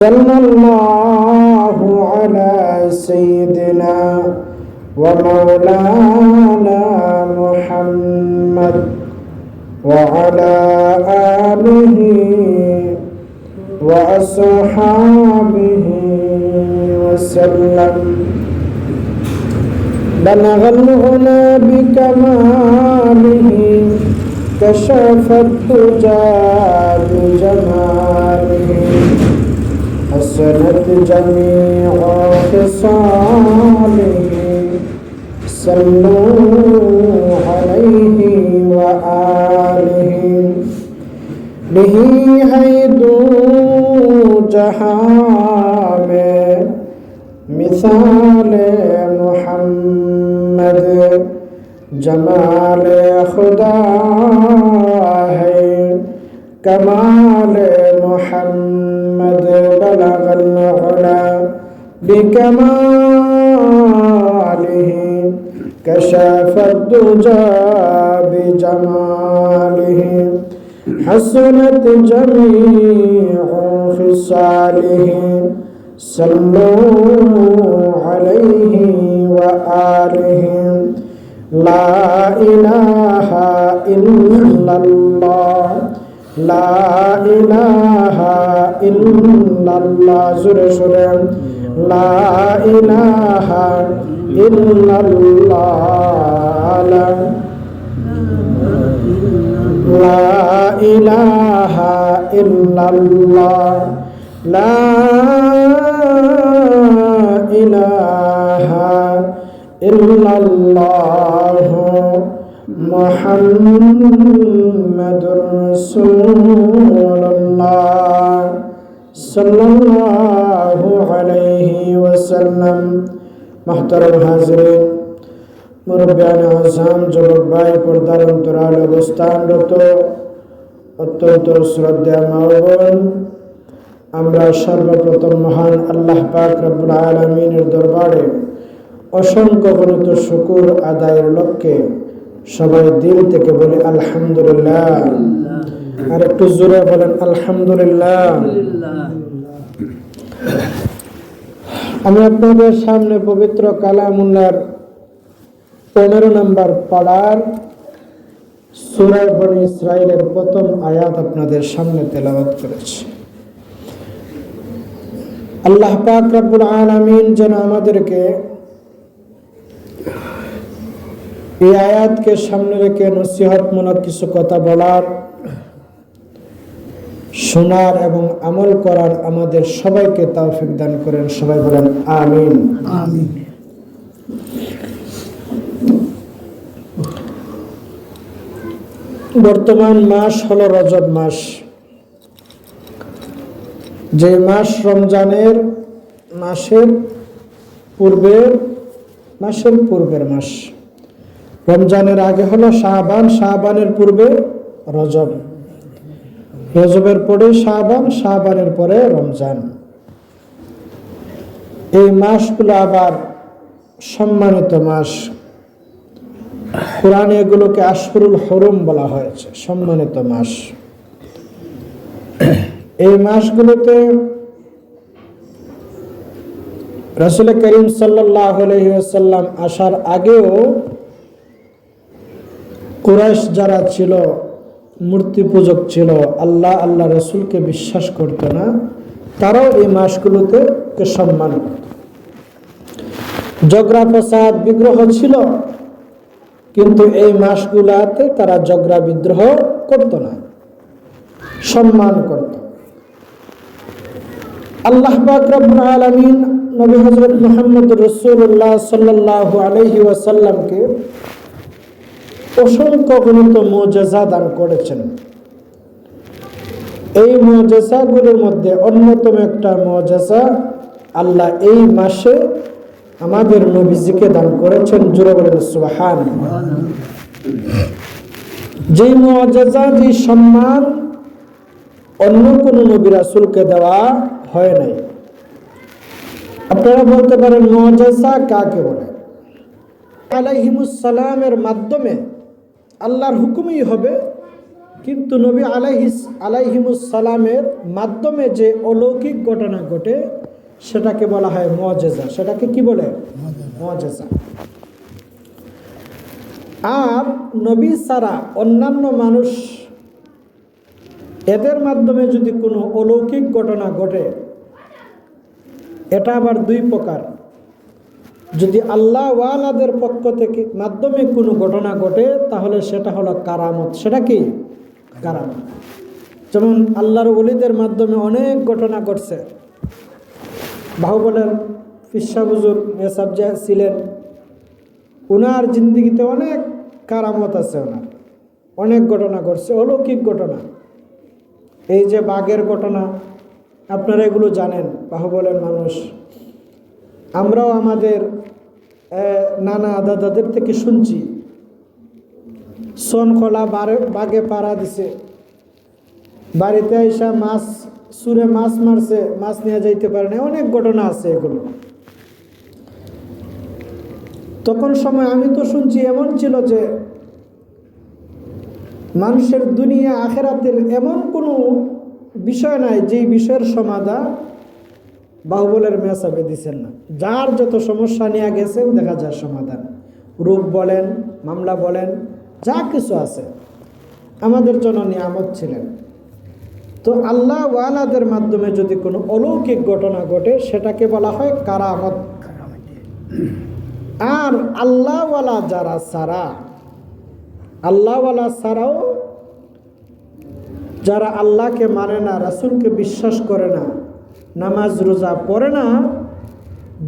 صلى الله على سيدنا ومولانا محمد وعلى آله وأصحابه وسلم. بلغ العلا بكماله كشف الدجى بجماله حسنت جميع خصاله صلوا عليه وآله. به ہے دو جہاں میں مثال محمد جمال خدا ہے کمال محمد. بلغ العلا بکماله کشف الدجى بجماله حسنت جميع خصاله صلوا عليه وآله. لا إله إلا الله لا إله إلا الله. زور شور. لا إله إلا الله لا إله إلا الله لا إله إلا الله محمد رسول الله صلى الله عليه وسلم. محترم হাজিরিন, মুরব্বিয়ানে আযম, যুবক ভাই, পর্দার অন্তরাল অবস্থানরত অত্যন্ত শ্রদ্ধেয় মা ও বোন, আমরা সর্বপ্রথম মহান আল্লাহ পাক রব্বুল আলামিনের দরবারে অসংখ্য গণিত শুকর আদায়ের লক্ষ্যে সবাই দিল থেকে বলি আলহামদুলিল্লাহ। আর একটু জোরে বলেন আলহামদুলিল্লাহ। আমি আপনাদের সামনে পবিত্র কালামুল্লাহর 15 নম্বর পাড়ার সূরা বনী ইসরাঈলের প্রথম আয়াত আপনাদের সামনে তেলাওয়াত করেছি। আল্লাহ পাক রব্বুল আলামিন যেন আমাদেরকে এই আয়াতকে সামনে রেখে নসিহতমূলক কিছু কথা বলার, শোনার এবং আমল করার আমাদের সবাইকে তৌফিক দান করেন। সবাই বলেন আমিন। আমিন। বর্তমান মাস হলো রজব মাস, যে মাস রমজানের মাসের পূর্বের মাস। রমজানের আগে হলো শাবান, শাবানের পূর্বে রজব, রজবের পরে শাবান, শাবানের পরে রমজান। এই মাসগুলো আবার সম্মানিত মাস। কোরআনে এগুলোকে আশহুরুল হুরুম বলা হয়েছে, সম্মানিত মাস। এই মাসগুলোতে রাসূল করিম সাল্লাল্লাহু আলাইহি ওয়াসাল্লাম আসার আগেও কুরাইশ যারা ছিল, মূর্তি পূজক ছিল, আল্লাহ রাসূলকে বিশ্বাস করত না, তারাও এই মাসগুলোতে সম্মান করত। ঝগড়া ফসাদ বিগ্রহ ছিল, কিন্তু এই মাসগুলাতে তারা ঝগড়া বিদ্রোহ করত না, সম্মান করত। আল্লাহ পাক রব্বুল আলামিন নবী হযরত মুহাম্মদ রাসূলুল্লাহ সাল্লাল্লাহু আলাইহি ওয়াসাল্লামকে অসংখ্য গণিত মুজিজা দান করেছেন। এই মুজিজাগুলোর মধ্যে অন্যতম একটা মুজিজা আল্লাহ এই মাসে আমাদের নবীজিকে দান করেছেন। জোরে বলেন সুবহানাল্লাহ। যে মুজিজা, যে সম্মান অন্য কোন নবী রাসূলকে দেওয়া হয় নাই। আপনারা বলতে পারেন মুজিজা কাকে বলে? আলাইহিমুস সালামের মাধ্যমে আল্লাহর হুকুমই হবে কিন্তু নবী আলাইহিমুস সালামের মাধ্যমে যে অলৌকিক ঘটনা ঘটে সেটাকে বলা হয় মুআজিজা। সেটাকে কি বলে? মুআজিজা। আর নবী ছাড়া অন্যান্য মানুষ এদের মাধ্যমে যদি কোনো অলৌকিক ঘটনা ঘটে, এটা আবার দুই প্রকার। যদি আল্লাহ ওয়ালাদের পক্ষ থেকে মাধ্যমে কোনো ঘটনা ঘটে তাহলে সেটা হলো কারামত। সেটা কি? কারামত। যেমন আল্লাহর ওলিদের মাধ্যমে অনেক ঘটনা ঘটছে। বাহুবলের ফিরসা হুজুর মেসাবজা ছিলেন, ওনার জিন্দিগিতে অনেক কারামত আছে, ওনার অনেক ঘটনা ঘটছে, অলৌকিক ঘটনা। এই যে বাঘের ঘটনা, আপনারা এগুলো জানেন, বাহুবলের মানুষ। আমরাও আমাদের নানা দাদাদের থেকে শুনছি, সোনখোলা বাঘে পাড়া দিছে, বাড়িতে এসে মাছ সুরে মাছ মারছে, মাছ নিয়ে যাইতে পারে না, অনেক ঘটনা আছে এগুলো। তখন সময় আমি তো শুনছি এমন ছিল যে মানুষের দুনিয়া আখেরাতের এমন কোনো বিষয় নাই যেই বিষয়ের সমাধান বাহুবলের মেসাবে দিচ্ছেন না। যার যত সমস্যা নিয়ে গেছেন দেখা যায় সমাধান। রোগ বলেন, মামলা বলেন, যা কিছু আছে আমাদের জন্য নিয়ামত ছিলেন। তো আল্লাহ ওয়ালাদের মাধ্যমে যদি কোনো অলৌকিক ঘটনা ঘটে সেটাকে বলা হয় কারামত। আর আল্লাহওয়ালা যারা ছাড়া, আল্লাহওয়ালা ছাড়াও যারা আল্লাহকে মানে না, রাসূলকে বিশ্বাস করে না, নামাজ রোজা পড়ে না,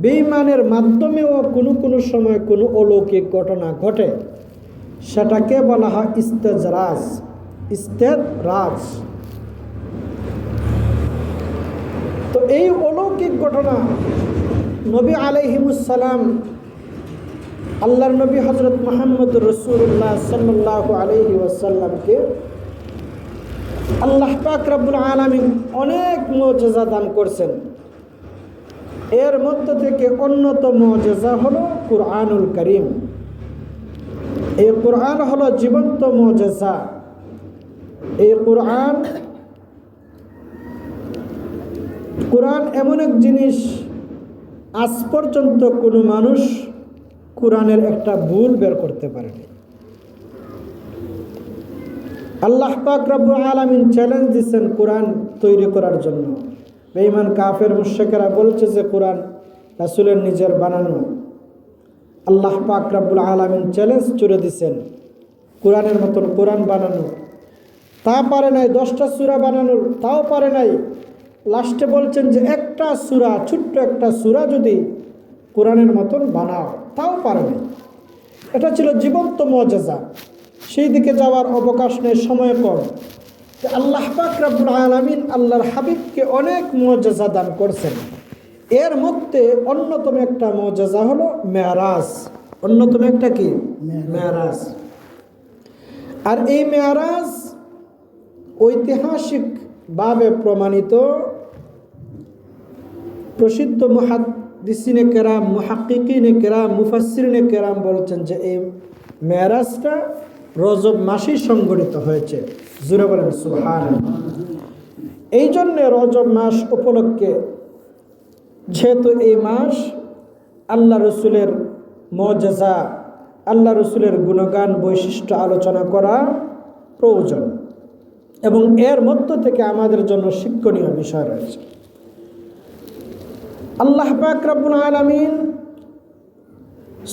বেঈমানের মাধ্যমেও কোনো কোনো সময় কোনো অলৌকিক ঘটনা ঘটে, সেটাকে বলা হয় ইস্তেজরাজ। ইস্তেজরাজ। তো এই অলৌকিক ঘটনা নবী আলাইহিমুস সালাম, আল্লাহর নবী হযরত মুহাম্মদ রাসূলুল্লাহ সাল্লাল্লাহু আলাইহি ওয়াসাল্লামকে আল্লাহ পাক রব্বুল আলামিন অনেক মুআজিজা দান করছেন। এর মধ্যে থেকে অন্যতম মুআজিজা হলো কুরআনুল কারীম। এই কুরআন হলো জীবন্ত মুআজিজা। এই কুরআন এমন এক জিনিস, আজ পর্যন্ত কোনো মানুষ কুরআনের একটা ভুল বের করতে পারেনি। আল্লাহ পাক রব্বুল আলামিন চ্যালেঞ্জ দিচ্ছেন কোরআন তৈরি করার জন্য। বেঈমান কাফের মুশরিকরা বলছে যে কোরআন রাসূলের নিজের বানানো। আল্লাহ পাক রব্বুল আলামিন চ্যালেঞ্জ ছুড়ে দিচ্ছেন কোরআনের মতন কোরআন বানানো। তা পারে নাই, 10টা সূরা বানানোর তাও পারে নাই। লাস্টে বলছেন যে একটা সূরা, ছোট্ট একটা সূরা যদি কোরআনের মতন বানাও, তাও পারে নাই। এটা ছিল জীবন্ত মুআজিজা। সেই দিকে যাওয়ার অবকাশ নেই, সময় কম। আল্লাহ পাক রব্বুল আলামিন আল্লাহর হাবিবকে অনেক মুআজিজা দান করছেন। এর মধ্যে অন্যতম একটা মুআজিজা হলো মেরাজ। অন্যতম একটা কি? মেরাজ। আর এই মেরাজ ঐতিহাসিকভাবে প্রমাণিত। প্রসিদ্ধ মুহাদ্দিসিনে কেরাম, মুহাক্কিকিনে কেরাম, মুফাসসিরিনে কেরাম বলছেন যে এই মেরাজটা রজব মাসেই সংঘটিত হয়েছে। জোরে বলেন সুবহানাল্লাহ। এই জন্য রজব মাস উপলক্ষে, যেহেতু এই মাস, আল্লাহ রসুলের মুআজিজা, আল্লাহ রসুলের গুণগান, বৈশিষ্ট্য আলোচনা করা প্রয়োজন। এবং এর মধ্য থেকে আমাদের জন্য শিক্ষণীয় বিষয় রয়েছে। আল্লাহ পাক রব্বুল আলামিন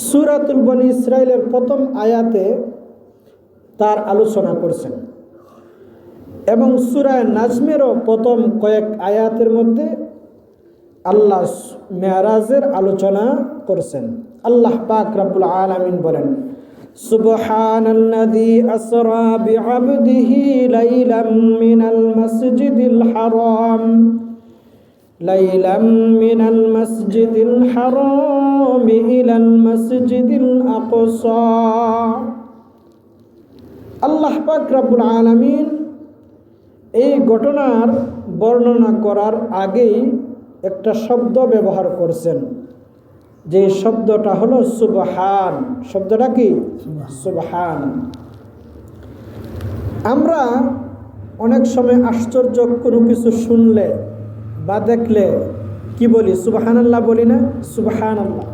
সূরাতুল বনী ইসরাইলের প্রথম আয়াতে তার আলোচনা করছেন এবং সূরা নাজমেরও প্রথম কয়েক আয়াতের মধ্যে আল্লাহ মেরাজের আলোচনা করছেন। আল্লাহ পাক রব্বুল আলামিন বলেন, সুবহানাল্লাযী আসরা বিআবদিহি লাইলাম মিনাল মাসজিদিল হারাম ইলাল মাসজিদিল আকসা। আল্লাহ পাক রব্বুল আলামিন এই ঘটনার বর্ণনা করার আগেই একটা শব্দ ব্যবহার করছেন, যে শব্দটা হলো সুবহান। শব্দটা কি? সুবহান। আমরা অনেক সময় আশ্চর্য কোনো কিছু শুনলে বা দেখলে কি বলি? সুবহানাল্লাহ বলি না? সুবহানাল্লাহ।